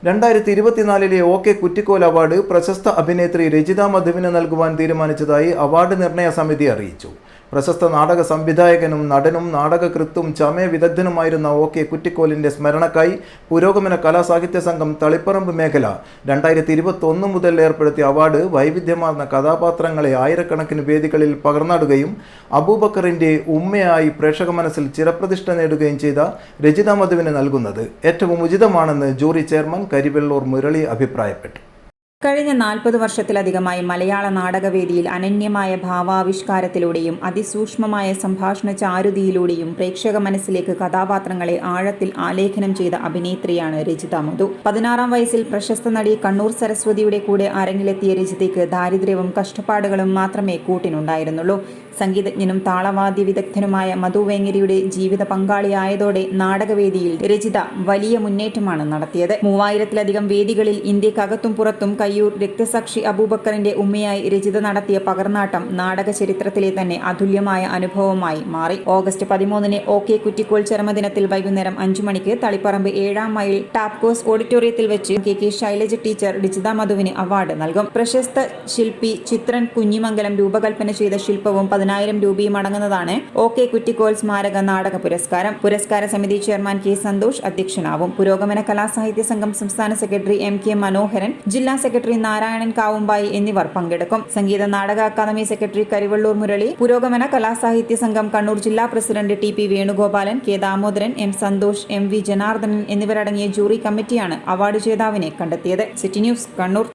2024 OK Kuttikol award പ്രശസ്ത അഭിനേത്രി രജിത മധുവിന് നൽകുവാൻ തീരുമാനിച്ചതായി അവാർഡ് നിർണയ സമിതി അറിയിച്ചു. പ്രശസ്ത നാടക സംവിധായകനും നടനും നാടകകൃത്തും ചമയ വിദഗ്ധനുമായിരുന്ന OK കുറ്റിക്കോലിന്റെ സ്മരണക്കായി പുരോഗമന കലാസാഹിത്യ സംഘം തളിപ്പറമ്പ് മേഖല 2021 മുതൽ ഏർപ്പെടുത്തിയ അവാർഡ് വൈവിധ്യമാർന്ന കഥാപാത്രങ്ങളെ ആയിരക്കണക്കിന് വേദികളിൽ പകർന്നാടുകയും അബൂബക്കറിന്റെ ഉമ്മയായി പ്രേക്ഷക മനസ്സിൽ ചിരപ്രതിഷ്ഠ നേടുകയും ചെയ്ത രജിത മധുവിന് നൽകുന്നത് ഏറ്റവും ഉചിതമാണെന്ന് ജൂറി ചെയർമാൻ കരിവെള്ളൂർ മുരളി അഭിപ്രായപ്പെട്ടു. കഴിഞ്ഞ 40 വർഷത്തിലധികമായി മലയാള നാടകവേദിയിൽ അനന്യമായ ഭാവാവിഷ്കാരത്തിലൂടെയും അതിസൂക്ഷ്മമായ സംഭാഷണ ചാരുതയിലൂടെയും പ്രേക്ഷക മനസ്സിലേക്ക് കഥാപാത്രങ്ങളെ ആഴത്തിൽ ആലേഖനം ചെയ്ത അഭിനേത്രിയാണ് രജിത മധു. 16-ാം വയസ്സിൽ പ്രശസ്ത നടി കണ്ണൂർ സരസ്വതിയുടെ കൂടെ അരങ്ങിലെത്തിയ രജിതയ്ക്ക് ദാരിദ്ര്യവും കഷ്ടപ്പാടുകളും മാത്രമേ കൂട്ടിനുണ്ടായിരുന്നുള്ളൂ. സംഗീതജ്ഞനും താളവാദ്യ വിദഗ്ധനുമായ മധു വേങ്ങരിയുടെ ജീവിത പങ്കാളിയായതോടെ നാടകവേദിയിൽ രജിത വലിയ മുന്നേറ്റമാണ് നടത്തിയത്. 3000-ത്തിലധികം വേദികളിൽ ഇന്ത്യക്കകത്തും പുറത്തും കയ്യൂർ രക്തസാക്ഷി അബൂബക്കറിന്റെ ഉമ്മയായി രജിത നടത്തിയ പകർന്നാട്ടം നാടക ചരിത്രത്തിലെ തന്നെ അതുല്യമായ അനുഭവമായി മാറി. ഓഗസ്റ്റ് 13-ന് OK കുറ്റിക്കോൽ ചരമദിനത്തിൽ വൈകുന്നേരം 5 മണിക്ക് തളിപ്പറമ്പ് 7-ാം മൈൽ ടാപ്കോസ് ഓഡിറ്റോറിയത്തിൽ വെച്ച് KK ശൈലജ ടീച്ചർ രജിത മധുവിന് അവാർഡ് നൽകും. പ്രശസ്ത ശില്പി ചിത്രൻ കുഞ്ഞിമംഗലം രൂപകൽപ്പന ചെയ്ത ശില്പവും 10,000 രൂപയും അടങ്ങുന്നതാണ് OK കുറ്റിക്കോൽ സ്മാരക നാടക പുരസ്കാരം. പുരസ്കാര സമിതി ചെയർമാൻ K സന്തോഷ് അധ്യക്ഷനാവും. പുരോഗമന കലാസാഹിത്യ സംഘം സംസ്ഥാന സെക്രട്ടറി MK മനോഹരൻ, ജില്ലാ സെക്രട്ടറി നാരായണൻ കാവുമ്പായി എന്നിവർ പങ്കെടുക്കും. സംഗീത നാടക അക്കാദമി സെക്രട്ടറി കരിവെള്ളൂർ മുരളി, പുരോഗമന കലാസാഹിത്യ സംഘം കണ്ണൂർ ജില്ലാ president TP Venugopalan, K Damodaran, M Santhosh, MV Janardhanan എന്നിവരടങ്ങിയ ജൂറി കമ്മിറ്റിയാണ് അവാർഡ് ജേതാവിനെ കണ്ടെത്തിയത്. City news, Kannur.